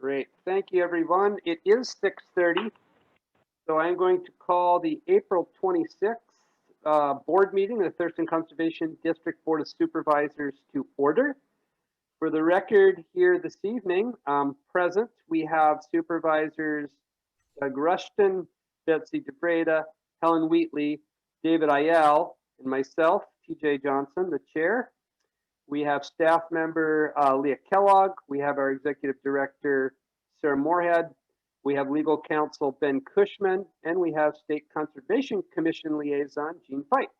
Great. Thank you, everyone. It is 6:30, so I'm going to call the April 26th board meeting of the Thurston Conservation District Board of Supervisors to order. For the record here this evening, present, we have Supervisors Doug Rushton, Betsy DeBreda, Helen Wheatley, David Ayel, and myself, TJ Johnson, the chair. We have staff member Leah Kellogg. We have our executive director, Sarah Moorhead. We have legal counsel, Ben Cushman, and we have State Conservation Commission liaison, Jean Fike.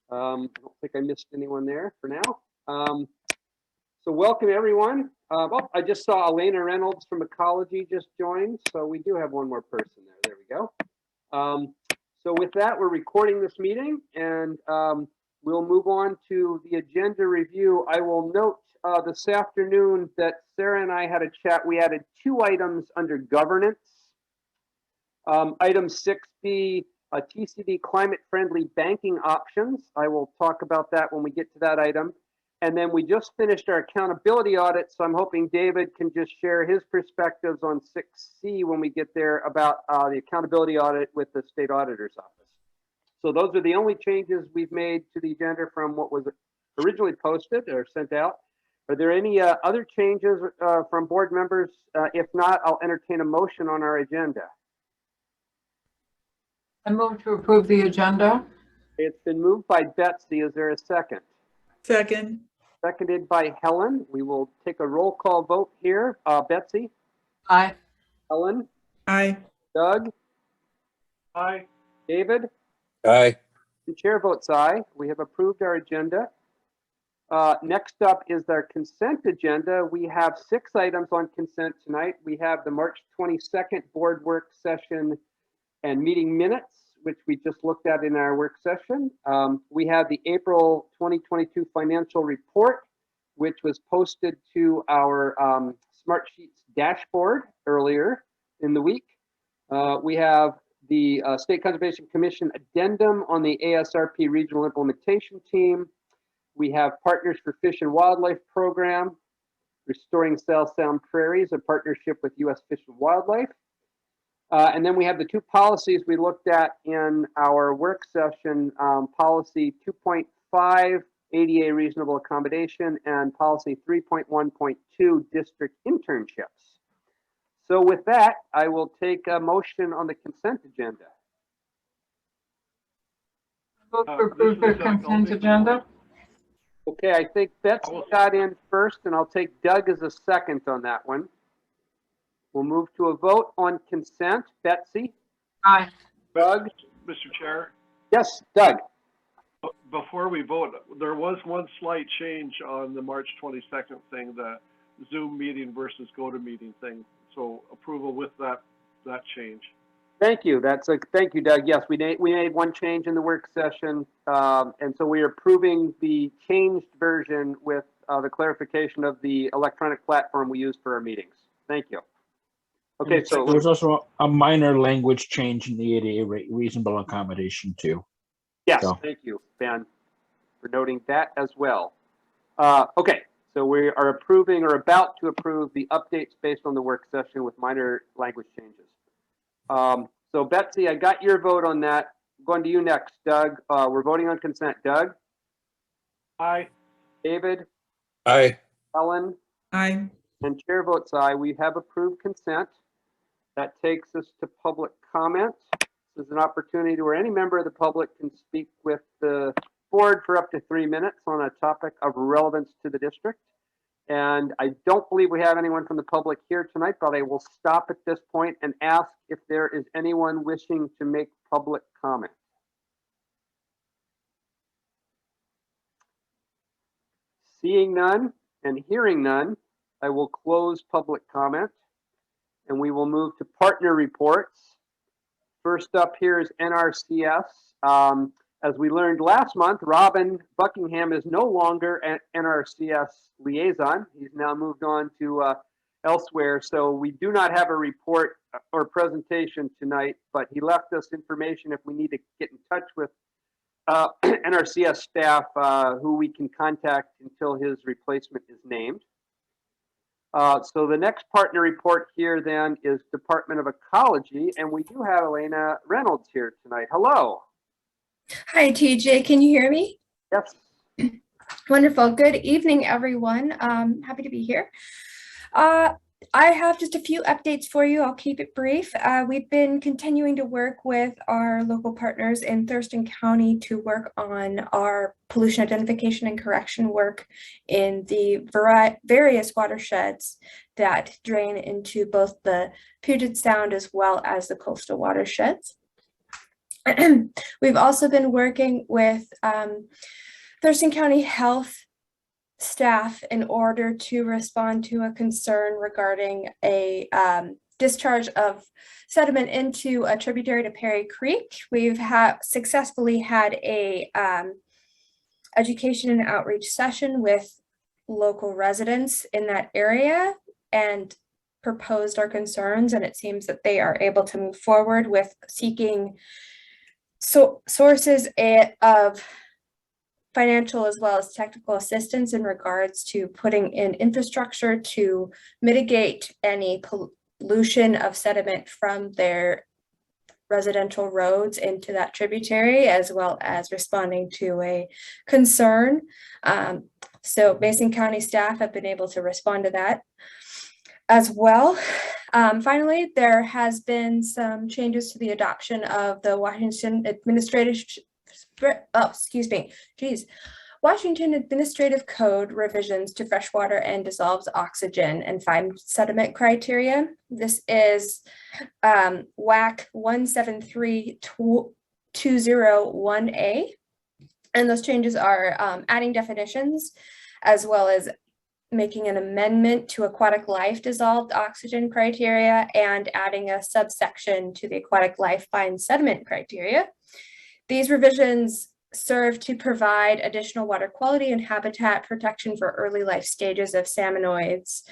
I don't think I missed anyone there for now. So welcome, everyone. Oh, I just saw Elena Reynolds from Ecology just joined, so we do have one more person there. There we go. So with that, we're recording this meeting, and we'll move on to the agenda review. I will note this afternoon that Sarah and I had a chat. We added 2 items under governance. Item 6B, TCD climate-friendly banking options. I will talk about that when we get to that item. And then we just finished our accountability audit, so I'm hoping David can just share his perspectives on 6C when we get there about the accountability audit with the state auditor's office. So those are the only changes we've made to the agenda from what was originally posted or sent out. Are there any other changes from board members? If not, I'll entertain a motion on our agenda. I move to approve the agenda. It's been moved by Betsy. Is there a second? Second. Seconded by Helen. We will take a roll call vote here. Betsy? Aye. Helen? Aye. Doug? Aye. David? Aye. The chair votes aye. We have approved our agenda. Next up is our consent agenda. We have 6 items on consent tonight. We have the March 22nd board work session and meeting minutes, which we just looked at in our work session. We have the April 2022 financial report, which was posted to our Smartsheets dashboard earlier in the week. We have the State Conservation Commission addendum on the ASRP regional implementation team. We have Partners for Fish and Wildlife Program, Restoring South Sound Prairies, a partnership with U.S. Fish and Wildlife. And then we have the 2 policies we looked at in our work session, policy 2.5, ADA reasonable accommodation, and policy 3.1.2, district internships. So with that, I will take a motion on the consent agenda. I move to approve the consent agenda. Okay, I think Betsy got in first, and I'll take Doug as a second on that one. We'll move to a vote on consent. Betsy? Aye. Doug? Mr. Chair, Yes, Doug. before we vote, there was one slight change on the March 22nd thing, the Zoom meeting versus GoToMeeting thing. So approval with that change. Thank you. Thank you, Doug. Yes, we made one change in the work session, and so we are approving the changed version with the clarification of the electronic platform we use for our meetings. Thank you. Okay, so there's also a minor language change in the ADA reasonable accommodation too. yes, So. thank you, Ben, for noting that as well. Okay, so we are approving or about to approve the updates based on the work session with minor language changes. So Betsy, I got your vote on that. I'm going to you next, Doug. We're voting on consent. Doug? Aye. David? Aye. Helen? Aye. And chair votes aye. We have approved consent. That takes us to public comment. This is an opportunity where any member of the public can speak with the board for up to 3 minutes on a topic of relevance to the district. And I don't believe we have anyone from the public here tonight, but I will stop at this point and ask if there is anyone wishing to make public comment. Seeing none and hearing none, I will close public comment and we will move to partner reports. First up here is NRCS. As we learned last month, Robin Buckingham is no longer an NRCS liaison. He's now moved on to elsewhere, so we do not have a report or presentation tonight, but he left us information if we need to get in touch with NRCS staff who we can contact until his replacement is named. So the next partner report here then is Department of Ecology, and we do have Elena Reynolds here tonight. Hello. Hi, TJ. Can you hear me? Yes. Wonderful. Good evening, everyone. Happy to be here. I have just a few updates for you. I'll keep it brief. We've been continuing to work with our local partners in Thurston County to work on our pollution identification and correction work in the various watersheds that drain into both the Puget Sound as well as the coastal watersheds. We've also been working with Thurston County Health staff in order to respond to a concern regarding a discharge of sediment into a tributary to Perry Creek. We've successfully had a education and outreach session with local residents in that area and proposed our concerns, and it seems that they are able to move forward with seeking sources of financial as well as technical assistance in regards to putting in infrastructure to mitigate any pollution of sediment from their residential roads into that tributary, as well as responding to a concern. So Mason County staff have been able to respond to that as well. Finally, there has been some changes to the adoption of the Washington Administrative Code revisions to freshwater and dissolved oxygen and fine sediment criteria. This is WAC 173201A, and those changes are adding definitions as well as making an amendment to aquatic life dissolved oxygen criteria and adding a subsection to the aquatic life fine sediment criteria. These revisions serve to provide additional water quality and habitat protection for early life stages of salmonoids.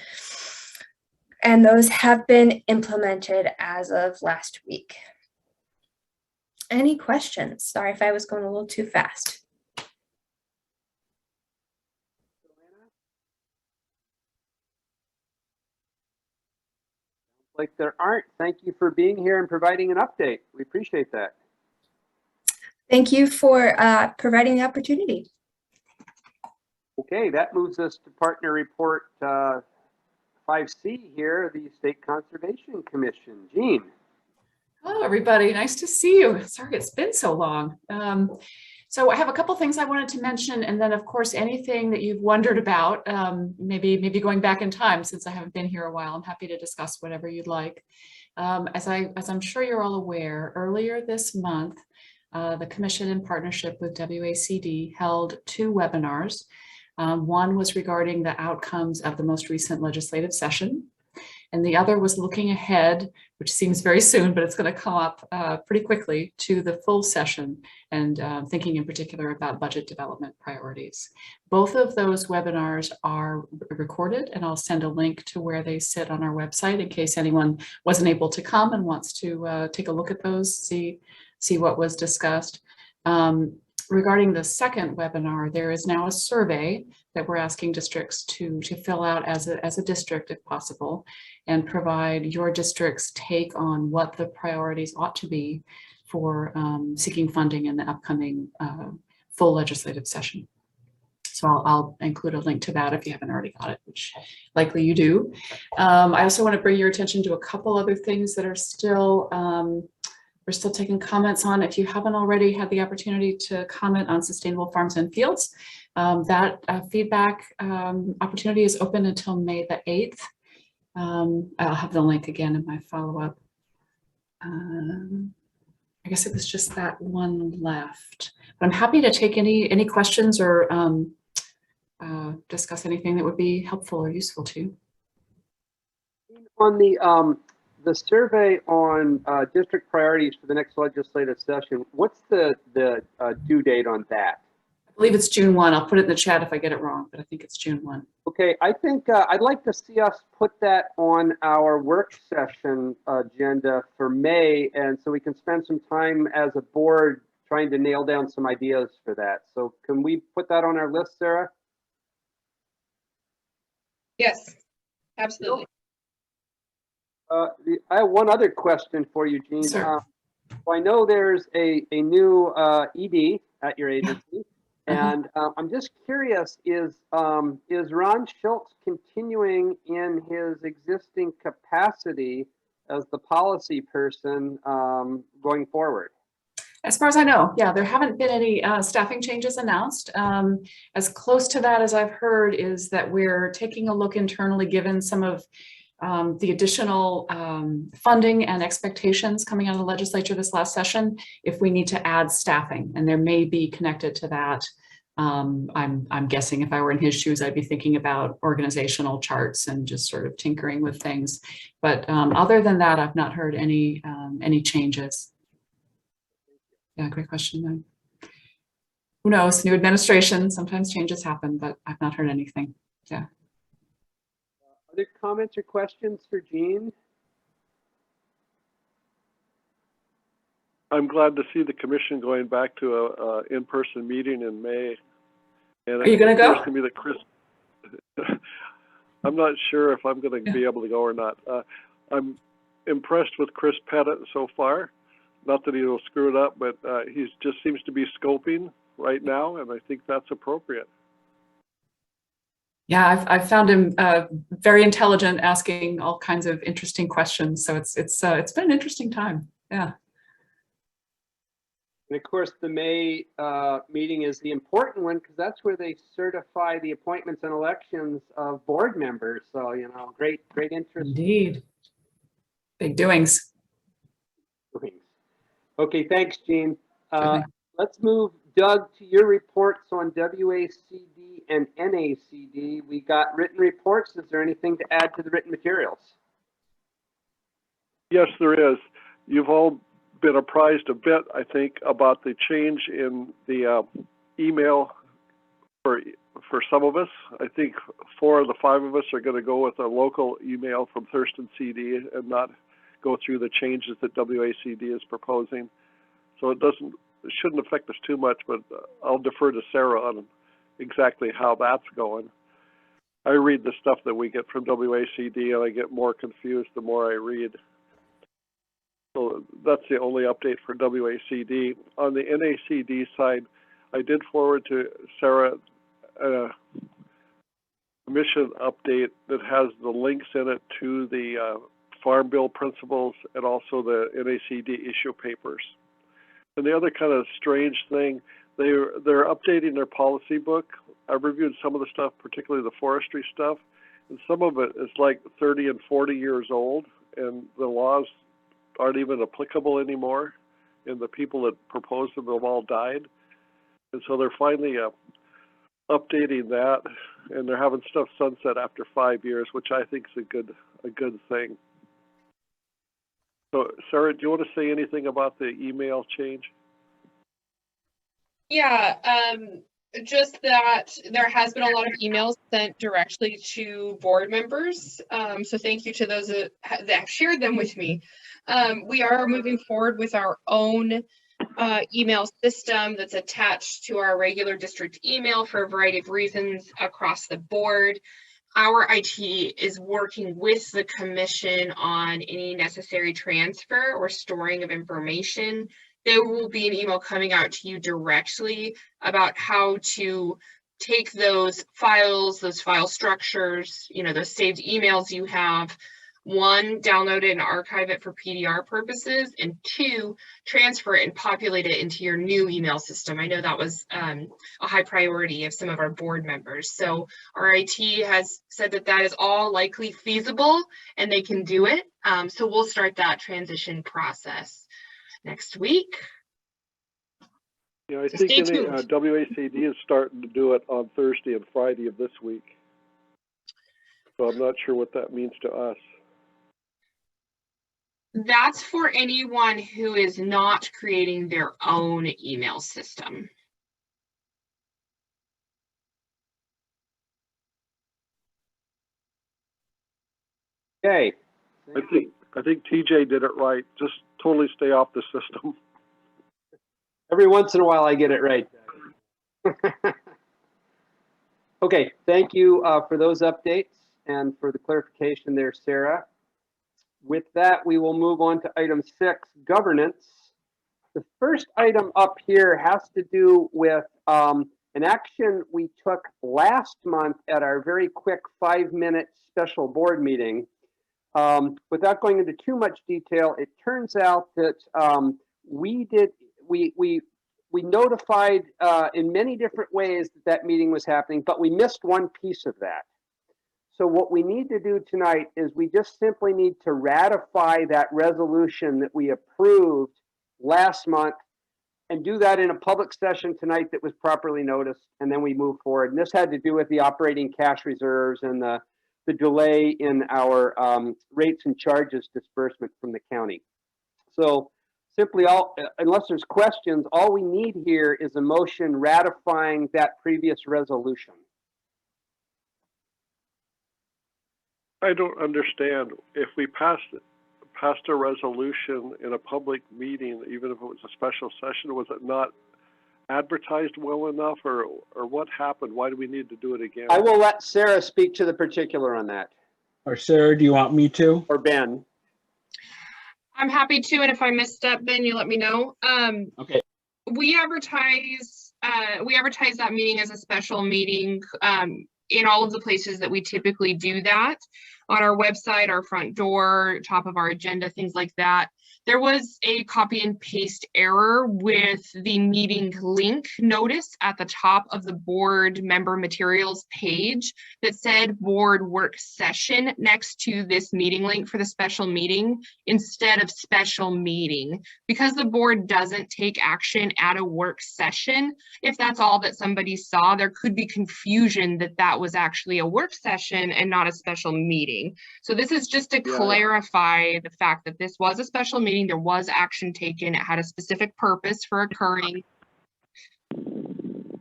And those have been implemented as of last week. Any questions? Sorry if I was going a little too fast. Like there aren't. Thank you for being here and providing an update. We appreciate that. Thank you for providing the opportunity. Okay, that moves us to partner report 5C here, the State Conservation Commission. Jean. Hello, everybody. Nice to see you. Sorry, it's been so long. So I have a couple things I wanted to mention, and then of course anything that you've wondered about, maybe going back in time since I haven't been here a while. I'm happy to discuss whatever you'd like. As I'm sure you're all aware, earlier this month, the Commission in partnership with WACD held 2 webinars. One was regarding the outcomes of the most recent legislative session, and the other was looking ahead, which seems very soon, but it's going to come up pretty quickly, to the full session and thinking in particular about budget development priorities. Both of those webinars are recorded, and I'll send a link to where they sit on our website in case anyone wasn't able to come and wants to take a look at those, see what was discussed. Regarding the second webinar, there is now a survey that we're asking districts to fill out as a district, if possible, and provide your district's take on what the priorities ought to be for seeking funding in the upcoming full legislative session. So I'll include a link to that if you haven't already got it, which likely you do. I also want to bring your attention to a couple other things that are still we're still taking comments on. If you haven't already had the opportunity to comment on sustainable farms and fields, that feedback opportunity is open until May the 8th. I'll have the link again in my follow-up. I guess it was just that one left. But I'm happy to take any questions or discuss anything that would be helpful or useful to you. On the survey on district priorities for the next legislative session, what's the due date on that? I believe it's June 1. I'll put it in the chat if I get it wrong, but I think it's June 1. Okay, I think I'd like to see us put that on our work session agenda for May, and so we can spend some time as a board trying to nail down some ideas for that. So can we put that on our list, Sarah? Yes. Absolutely. I have one other question for you, Jean. Sir. So I know there's a new ED at your agency, and I'm just curious: is Ron Schultz continuing in his existing capacity as the policy person going forward? As far as I know, yeah, there haven't been any staffing changes announced. As close to that as I've heard is that we're taking a look internally, given some of the additional funding and expectations coming out of the legislature this last session, if we need to add staffing, and there may be connected to that. I'm guessing if I were in his shoes, I'd be thinking about organizational charts and just sort of tinkering with things. But other than that, I've not heard any changes. Yeah, great question. Who knows? New administration, sometimes changes happen, but I've not heard anything. Yeah. Other comments or questions for Jean? I'm glad to see the commission going back to a in-person meeting in May. And Are you going to go? It appears to me that Chris, I'm not sure if I'm going to be able to go or not. I'm impressed with Chris Pettit so far. Not that he will screw it up, but he just seems to be scoping right now, and I think that's appropriate. Yeah, I've found him very intelligent, asking all kinds of interesting questions. So it's been an interesting time. Yeah. And of course, the May meeting is the important one because that's where they certify the appointments and elections of board members. So, you know, great interest. Indeed. Big doings. Okay, thanks, Jean. Sure thing. Let's move, Doug, to your reports on WACD and NACD. We got written reports. Is there anything to add to the written materials? Yes, there is. You've all been apprised a bit, I think, about the change in the email for some of us. I think 4 of the 5 of us are going to go with a local email from Thurston CD and not go through the changes that WACD is proposing. So it shouldn't affect us too much, but I'll defer to Sarah on exactly how that's going. I read the stuff that we get from WACD and I get more confused the more I read. So that's the only update for WACD. On the NACD side, I did forward to Sarah a mission update that has the links in it to the Farm Bill principles and also the NACD issue papers. And the other kind of strange thing, they're updating their policy book. I've reviewed some of the stuff, particularly the forestry stuff, and some of it is like 30 and 40 years old, and the laws aren't even applicable anymore, and the people that proposed them have all died. And so they're finally updating that, and they're having stuff sunset after 5 years, which I think is a good thing. So, Sarah, do you want to say anything about the email change? Yeah, just that there has been a lot of emails sent directly to board members. So thank you to those that have shared them with me. We are moving forward with our own email system that's attached to our regular district email for a variety of reasons across the board. Our IT is working with the commission on any necessary transfer or storing of information. There will be an email coming out to you directly about how to take those files, those file structures, you know, those saved emails you have, 1, download it and archive it for PDR purposes, and 2, transfer it and populate it into your new email system. I know that was a high priority of some of our board members. So our IT has said that that is all likely feasible and they can do it. So we'll start that transition process next week. Yeah, I So think stay tuned. WACD is starting to do it on Thursday and Friday of this week. So I'm not sure what that means to us. That's for anyone who is not creating their own email system. Okay. I think TJ did it right. Just totally stay off the system. Every once in a while I get it right. Okay, thank you for those updates. and for the clarification there, Sarah. With that, we will move on to item 6, governance. The first item up here has to do with an action we took last month at our very quick 5-minute special board meeting. Without going into too much detail, it turns out that we notified in many different ways that that meeting was happening, but we missed one piece of that. So what we need to do tonight is we just simply need to ratify that resolution that we approved last month and do that in a public session tonight that was properly noticed, and then we move forward. And this had to do with the operating cash reserves and the delay in our rates and charges disbursement from the county. So simply, unless there's questions, all we need here is a motion ratifying that previous resolution. I don't understand. If we passed a resolution in a public meeting, even if it was a special session, was it not advertised well enough, or what happened? Why do we need to do it again? I will let Sarah speak to the particular on that. Or Sarah, do you want me to? Or Ben. I'm happy to, and if I messed up, Ben, you let me know. Okay. We advertise that meeting as a special meeting in all of the places that we typically do that, on our website, our front door, top of our agenda, things like that. There was a copy and paste error with the meeting link notice at the top of the board member materials page that said board work session next to this meeting link for the special meeting instead of special meeting. Because the board doesn't take action at a work session, if that's all that somebody saw, there could be confusion that that was actually a work session and not a special meeting. So this is just to clarify the fact that this was a special meeting. There was action taken. It had a specific purpose for occurring.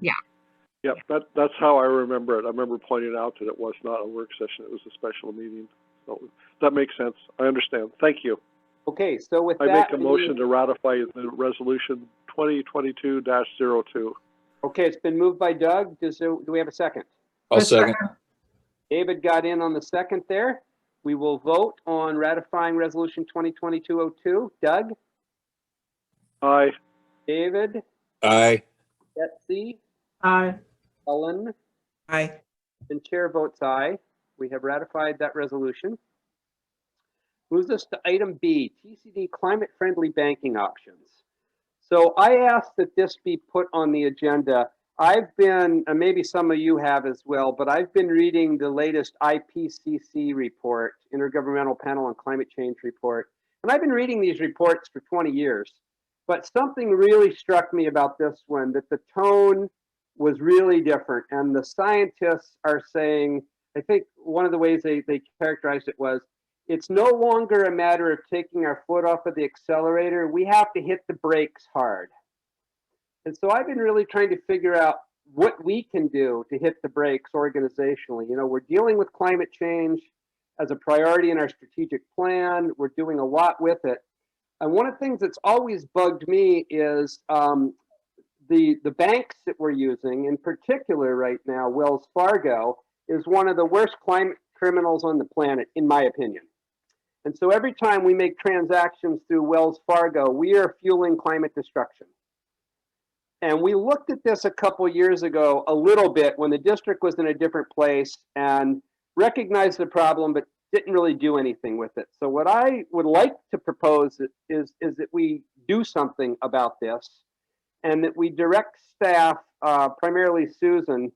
Yeah. Yep, that's how I remember it. I remember pointing out that it was not a work session. It was a special meeting. So that makes sense. I understand. Thank you. Okay, so with I that, make a motion to ratify the resolution 2022-02. Okay, it's been moved by Doug. Do we have a second? I'll second. David got in on the second there. We will vote on ratifying resolution 2022-02. Doug? Aye. David? Aye. Betsy? Aye. Ellen? Aye. And chair votes aye. We have ratified that resolution. Moves us to item B, TCD climate-friendly banking options. So I asked that this be put on the agenda. I've been, and maybe some of you have as well, but I've been reading the latest IPCC report, Intergovernmental Panel on Climate Change report. And I've been reading these reports for 20 years. But something really struck me about this one, that the tone was really different. And the scientists are saying, I think one of the ways they characterized it was, it's no longer a matter of taking our foot off of the accelerator. We have to hit the brakes hard. And so I've been really trying to figure out what we can do to hit the brakes organizationally. You know, we're dealing with climate change as a priority in our strategic plan. We're doing a lot with it. And one of the things that's always bugged me is the banks that we're using, in particular right now, Wells Fargo, is one of the worst climate criminals on the planet, in my opinion. And so every time we make transactions through Wells Fargo, we are fueling climate destruction. And we looked at this a couple years ago a little bit when the district was in a different place and recognized the problem, but didn't really do anything with it. So what I would like to propose is that we do something about this, and that we direct staff, primarily Susan,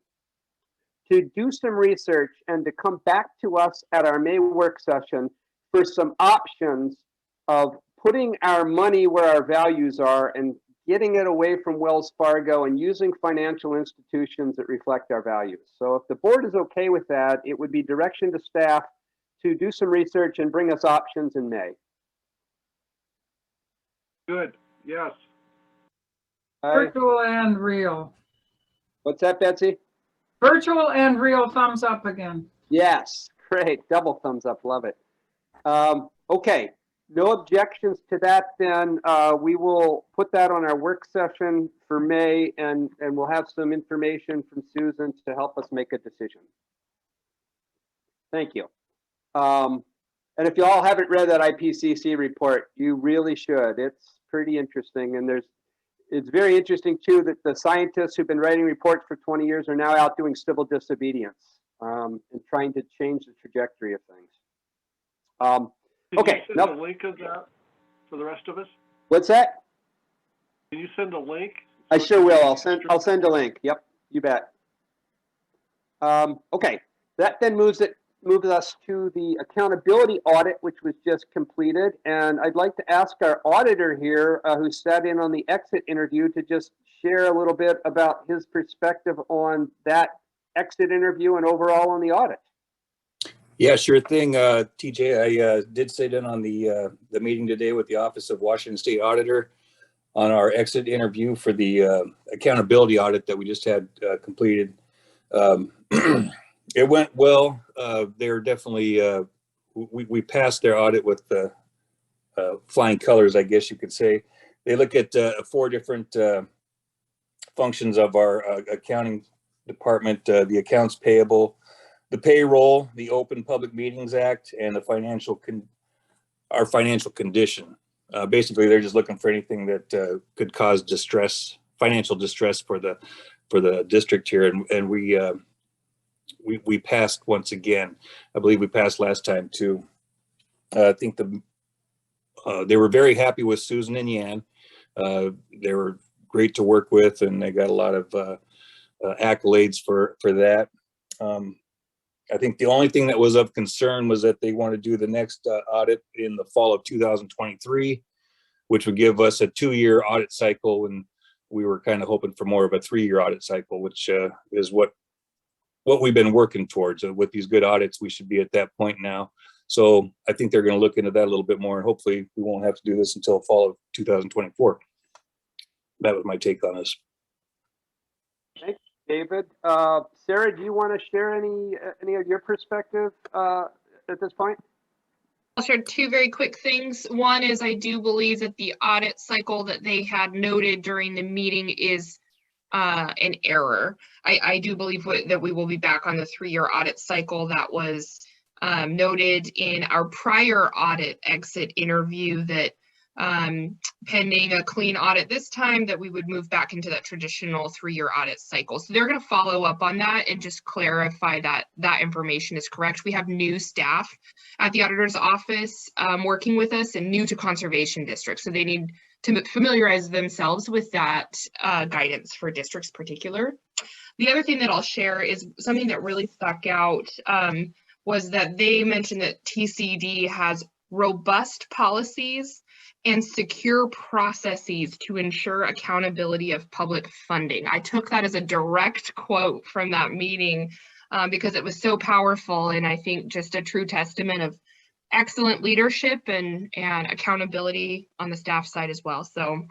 to do some research and to come back to us at our May work session for some options of putting our money where our values are and getting it away from Wells Fargo and using financial institutions that reflect our values. So if the board is okay with that, it would be direction to staff to do some research and bring us options in May. Good. Yes. Virtual and real. What's that, Betsy? Virtual and real thumbs up again. Yes, great. Double thumbs up. Love it. Okay. No objections to that, then we will put that on our work session for May, and we'll have some information from Susan to help us make a decision. Thank you. And if you all haven't read that IPCC report, you really should. It's pretty interesting. And it's very interesting too that the scientists who've been writing reports for 20 years are now out doing civil disobedience and trying to change the trajectory of things. Okay. Can you send a link of that for the rest of us? What's that? Can you send a link? I sure will. I'll send a link. Yep, you bet. Okay, that then moves us to the accountability audit, which was just completed. And I'd like to ask our auditor here, who sat in on the exit interview, to just share a little bit about his perspective on that exit interview and overall on the audit. Yeah, sure thing, TJ. I did sit in on the meeting today with the Office of Washington State Auditor on our exit interview for the accountability audit that we just had completed. It went well. They're definitely, we passed their audit with flying colors, I guess you could say. They look at 4 different functions of our accounting department, the accounts payable, the payroll, the Open Public Meetings Act, and the our financial condition. Basically, they're just looking for anything that could cause distress, financial distress for the district here, and we passed once again. I believe we passed last time too. I think they were very happy with Susan and Yan. They were great to work with, and they got a lot of accolades for that. I think the only thing that was of concern was that they want to do the next audit in the fall of 2023, which would give us a 2-year audit cycle, and we were kind of hoping for more of a 3-year audit cycle, which is what we've been working towards. With these good audits, we should be at that point now. So I think they're going to look into that a little bit more, and hopefully we won't have to do this until fall of 2024. That was my take on this. Thanks, David. Sarah, do you want to share any of your perspective at this point? I'll share 2 very quick things. One is I do believe that the audit cycle that they had noted during the meeting is an error. I do believe that we will be back on the 3-year audit cycle that was noted in our prior audit exit interview, that pending a clean audit this time, that we would move back into that traditional 3-year audit cycle. So they're going to follow up on that and just clarify that that information is correct. We have new staff at the auditor's office working with us, and new to conservation districts. So they need to familiarize themselves with that guidance for districts particular. The other thing that I'll share is something that really stuck out was that they mentioned that TCD has robust policies and secure processes to ensure accountability of public funding. I took that as a direct quote from that meeting because it was so powerful, and I think just a true testament of excellent leadership and accountability on the staff side as well. So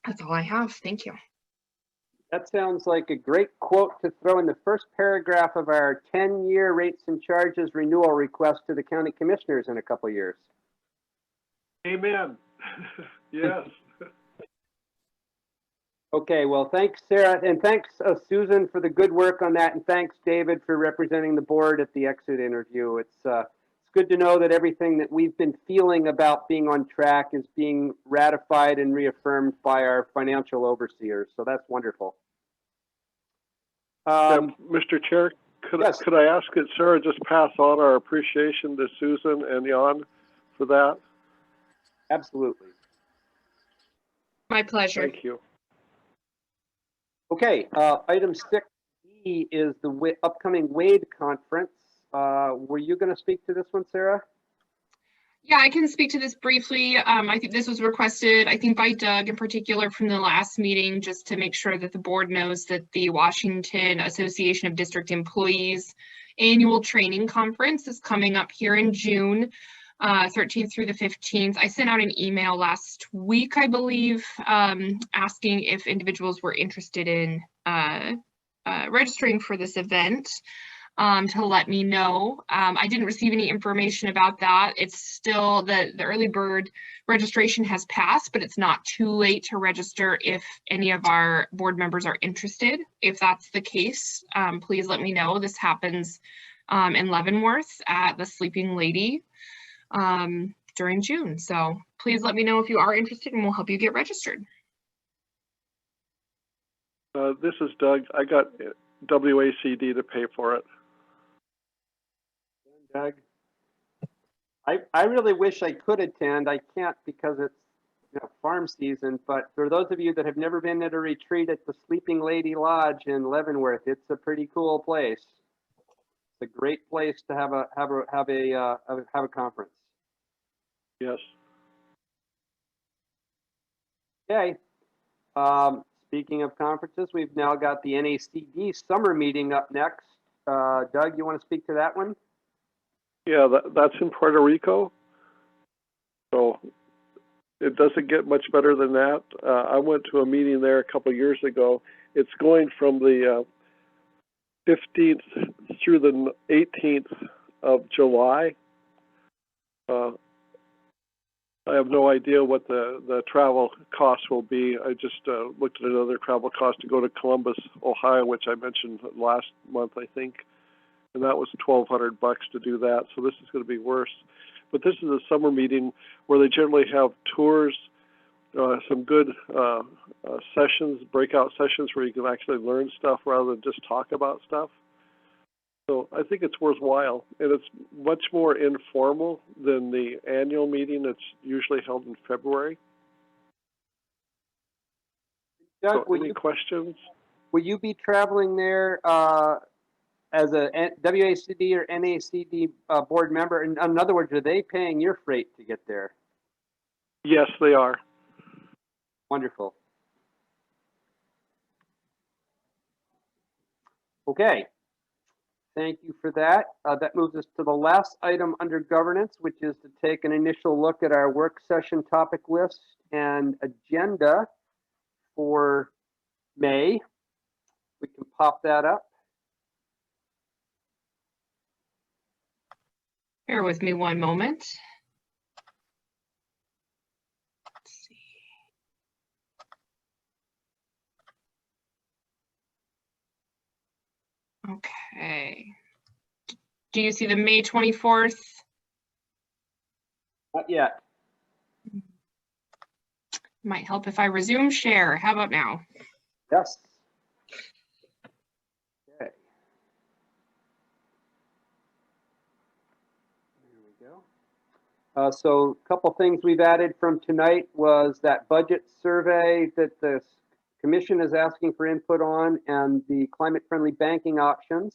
that's all I have. Thank you. That sounds like a great quote to throw in the first paragraph of our 10-year rates and charges renewal request to the county commissioners in a couple of years. Amen. Yes. Okay, well, thanks, Sarah, and thanks, Susan, for the good work on that, and thanks, David, for representing the board at the exit interview. It's good to know that everything that we've been feeling about being on track is being ratified and reaffirmed by our financial overseers, so that's wonderful. Mr. Chair, could I ask that Sarah just pass on our appreciation to Susan and Jan for that? Absolutely. My pleasure. Thank you. Okay, item 6E is the upcoming WADE conference. Were you going to speak to this one, Sarah? Yeah, I can speak to this briefly. I think this was requested, I think, by Doug in particular from the last meeting, just to make sure that the board knows that the Washington Association of District Employees annual training conference is coming up here in June. 13th through the 15th. I sent out an email last week, I believe, asking if individuals were interested in registering for this event, to let me know. I didn't receive any information about that. It's still, the early bird registration has passed, but it's not too late to register if any of our board members are interested. If that's the case, please let me know. This happens in Leavenworth at the Sleeping Lady during June. So please let me know if you are interested and we'll help you get registered. This is Doug. I got WACD to pay for it. Doug, I really wish I could attend. I can't because it's farm season, but for those of you that have never been at a retreat at the Sleeping Lady Lodge in Leavenworth, it's a pretty cool place. It's a great place to have a conference. Yes. Okay. Speaking of conferences, we've now got the NACD summer meeting up next. Doug, you want to speak to that one? Yeah, that's in Puerto Rico. So it doesn't get much better than that. I went to a meeting there a couple of years ago. It's going from the 15th through the 18th of July. I have no idea what the travel costs will be. I just looked at another travel cost to go to Columbus, Ohio, which I mentioned last month, I think, and that was $1,200 to do that. So this is going to be worse. But this is a summer meeting where they generally have tours, some good sessions, breakout sessions where you can actually learn stuff rather than just talk about stuff. So I think it's worthwhile, and it's much more informal than the annual meeting that's usually held in February. Doug, So any questions? Will you be traveling there as a WACD or NACD board member? In other words, are they paying your freight to get there? Yes, they are. Wonderful. Okay. Thank you for that. That moves us to the last item under governance, which is to take an initial look at our work session topic list and agenda for May. We can pop that up. Bear with me one moment. Let's see. Okay. Do you see the May 24th? Not yet. Might help if I resume share. How about now? Yes. Okay. There we go. So a couple things we've added from tonight was that budget survey that the commission is asking for input on and the climate-friendly banking options.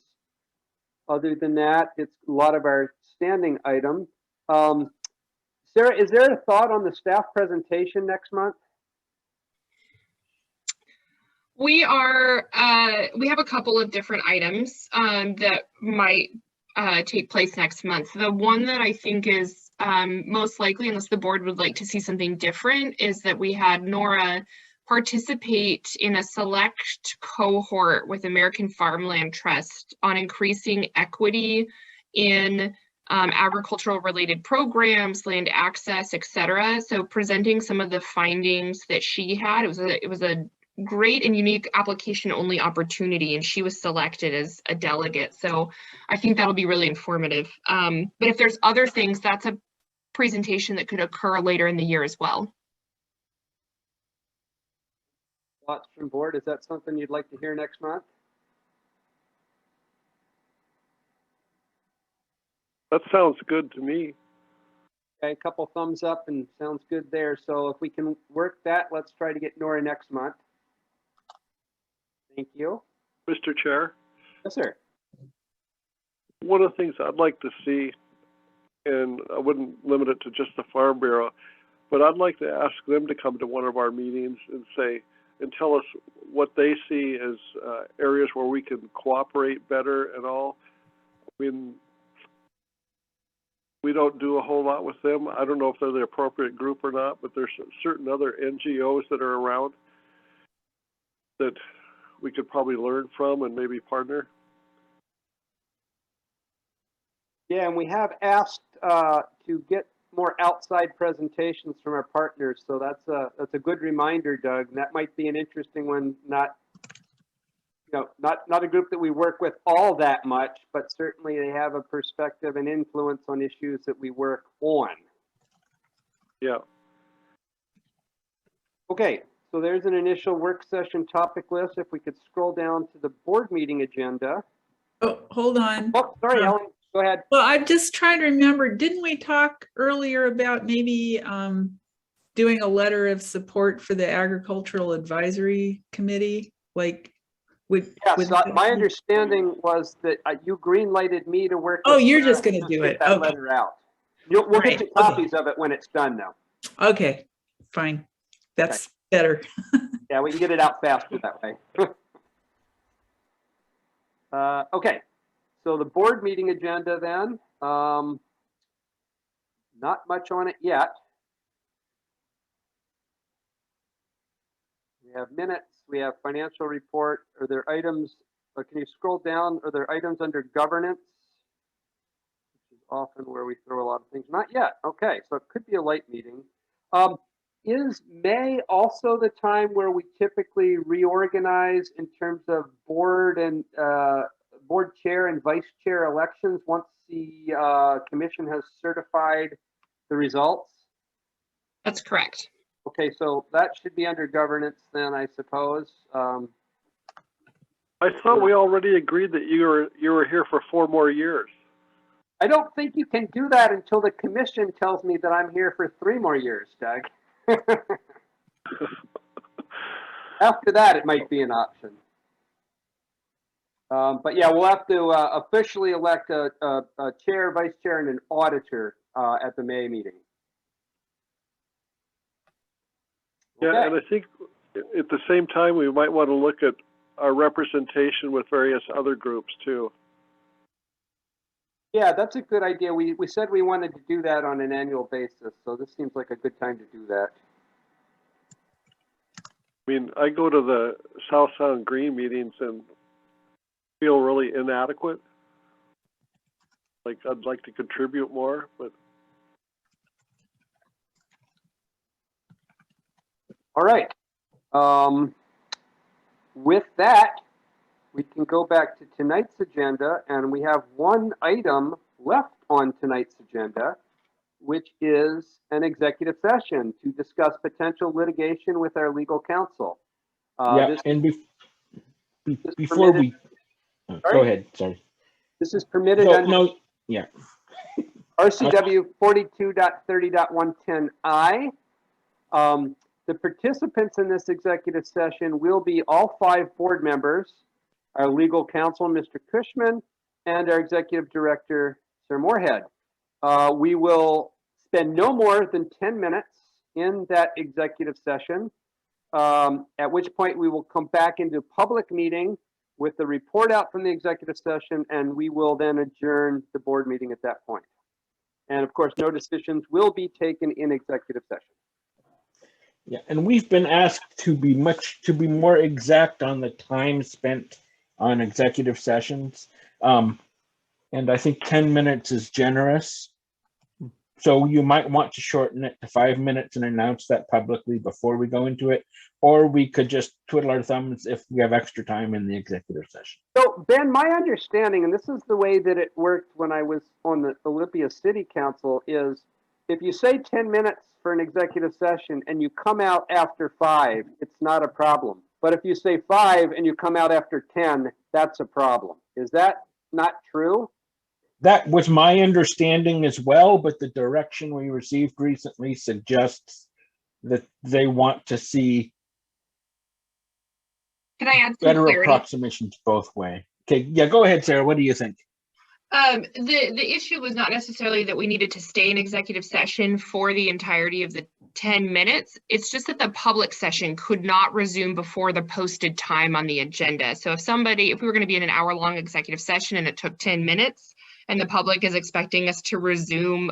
Other than that, it's a lot of our standing items. Sarah, is there a thought on the staff presentation next month? We have a couple of different items that might take place next month. The one that I think is most likely, unless the board would like to see something different, is that we had Nora participate in a select cohort with American Farmland Trust on increasing equity in agricultural related programs, land access, etc. So presenting some of the findings that she had, it was a great and unique application only opportunity, and she was selected as a delegate. So I think that'll be really informative. But if there's other things, that's a presentation that could occur later in the year as well. Thoughts from board? Is that something you'd like to hear next month? That sounds good to me. Okay, a couple thumbs up and sounds good there. So if we can work that, let's try to get Nora next month. Thank you. Mr. Chair? Yes, sir. One of the things I'd like to see, and I wouldn't limit it to just the Farm Bureau, but I'd like to ask them to come to one of our meetings and tell us what they see as areas where we can cooperate better and all. I mean, we don't do a whole lot with them. I don't know if they're the appropriate group or not, but there's certain other NGOs that are around that we could probably learn from and maybe partner. Yeah, and we have asked to get more outside presentations from our partners. So that's a good reminder, Doug. And that might be an interesting one, not not a group that we work with all that much, but certainly they have a perspective and influence on issues that we work on. Yeah. Okay, so there's an initial work session topic list. If we could scroll down to the board meeting agenda. Oh, hold on. Oh, sorry, Ellen, go ahead. Well, I'm just trying to remember, didn't we talk earlier about maybe doing a letter of support for the Agricultural Advisory Committee? Like, Yes, my understanding was that you green-lighted me to work. Oh, with you're her just going and to do get it. that Okay. letter out. We'll Right, get you okay. copies of it when it's done now. Okay, fine. That's better. Yeah, we can get it out faster that way. Okay, so the board meeting agenda then, not much on it yet. We have minutes, we have financial report. Are there items, or can you scroll down? Are there items under governance? Which is often where we throw a lot of things. Not yet. Okay, so it could be a light meeting. Is May also the time where we typically reorganize in terms of board and board chair and vice chair elections once the commission has certified the results? That's correct. Okay, so that should be under governance then, I suppose. I thought we already agreed that you were here for 4 more years. I don't think you can do that until the commission tells me that I'm here for 3 more years, Doug. After that, it might be an option. But yeah, we'll have to officially elect a chair, vice chair, and an auditor at the May meeting. Yeah, Okay. and I think at the same time, we might want to look at our representation with various other groups too. Yeah, that's a good idea. We said we wanted to do that on an annual basis, so this seems like a good time to do that. I mean, I go to the South Sound Green meetings and feel really inadequate. Like I'd like to contribute more, but. All right. With that, we can go back to tonight's agenda, and we have one item left on tonight's agenda, which is an executive session to discuss potential litigation with our legal counsel. Yeah, and before we, go ahead, sorry. This is permitted No, under no, yeah. RCW 42.30.110I. The participants in this executive session will be all 5 board members, our legal counsel, Mr. Cushman, and our executive director, Sir Moorhead. We will spend no more than 10 minutes in that executive session, at which point we will come back into public meeting with the report out from the executive session, and we will then adjourn the board meeting at that point. And of course, no decisions will be taken in executive session. Yeah, and we've been asked to be more exact on the time spent on executive sessions. And I think 10 minutes is generous. So you might want to shorten it to 5 minutes and announce that publicly before we go into it, or we could just twiddle our thumbs if we have extra time in the executive session. So Ben, my understanding, and this is the way that it worked when I was on the Olympia City Council, is if you say 10 minutes for an executive session and you come out after 5, it's not a problem. But if you say 5 and you come out after 10, that's a problem. Is that not true? That was my understanding as well, but the direction we received recently suggests that they want to see Can I add some better clarity? approximations both ways. Okay, yeah, go ahead, Sarah. What do you think? The issue was not necessarily that we needed to stay in executive session for the entirety of the 10 minutes. It's just that the public session could not resume before the posted time on the agenda. So if we were going to be in an hour-long executive session and it took 10 minutes and the public is expecting us to resume,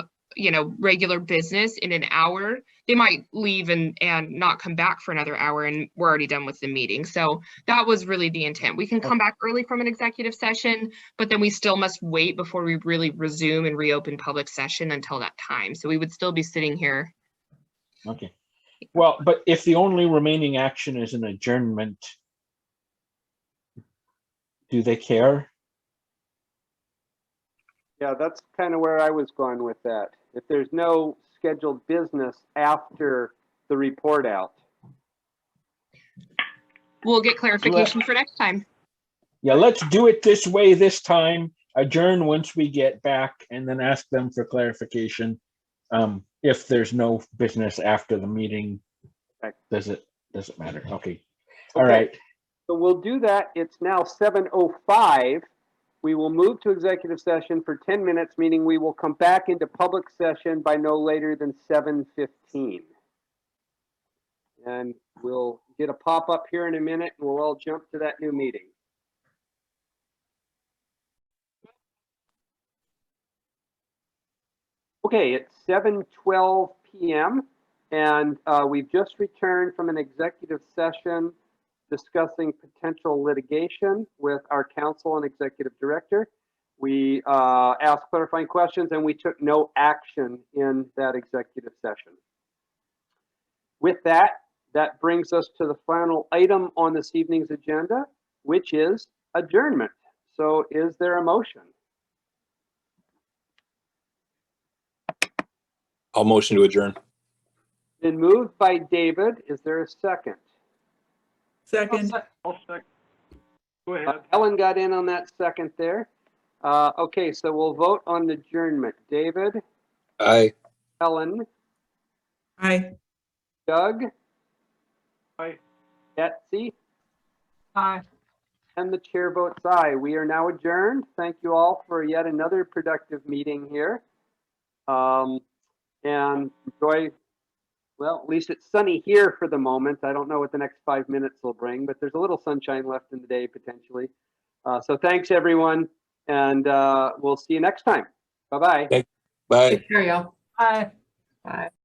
regular business in an hour, they might leave and not come back for another hour, and we're already done with the meeting. So that was really the intent. We can come back early from an executive session, but then we still must wait before we really resume and reopen public session until that time. So we would still be sitting here. Okay. Well, but if the only remaining action is an adjournment, Do they care? Yeah, that's kind of where I was going with that. If there's no scheduled business after the report out. We'll get clarification for next time. Yeah, let's do it this way this time. Adjourn once we get back and then ask them for clarification. If there's no business after the meeting, Okay. does it matter? Okay. All Okay. right. So we'll do that. It's now 7:05. We will move to executive session for 10 minutes, meaning we will come back into public session by no later than 7:15. And we'll get a pop-up here in a minute and we'll all jump to that new meeting. Okay, it's 7:12 p.m. and we've just returned from an executive session discussing potential litigation with our counsel and executive director. We asked clarifying questions and we took no action in that executive session. With that, that brings us to the final item on this evening's agenda, which is adjournment. So is there a motion? I'll motion to adjourn. Been moved by David. Is there a second? Second. I'll second. Go ahead. Ellen got in on that second there. Okay, so we'll vote on adjournment. David, Aye. Ellen, Aye. Doug, Aye. Betsy, Aye. and the chair votes aye. We are now adjourned. Thank you all for yet another productive meeting here. And enjoy, well, at least it's sunny here for the moment. I don't know what the next 5 minutes will bring, but there's a little sunshine left in the day potentially. So thanks everyone, and we'll see you next time. Bye-bye. Bye. Take care, y'all. Aye. Bye.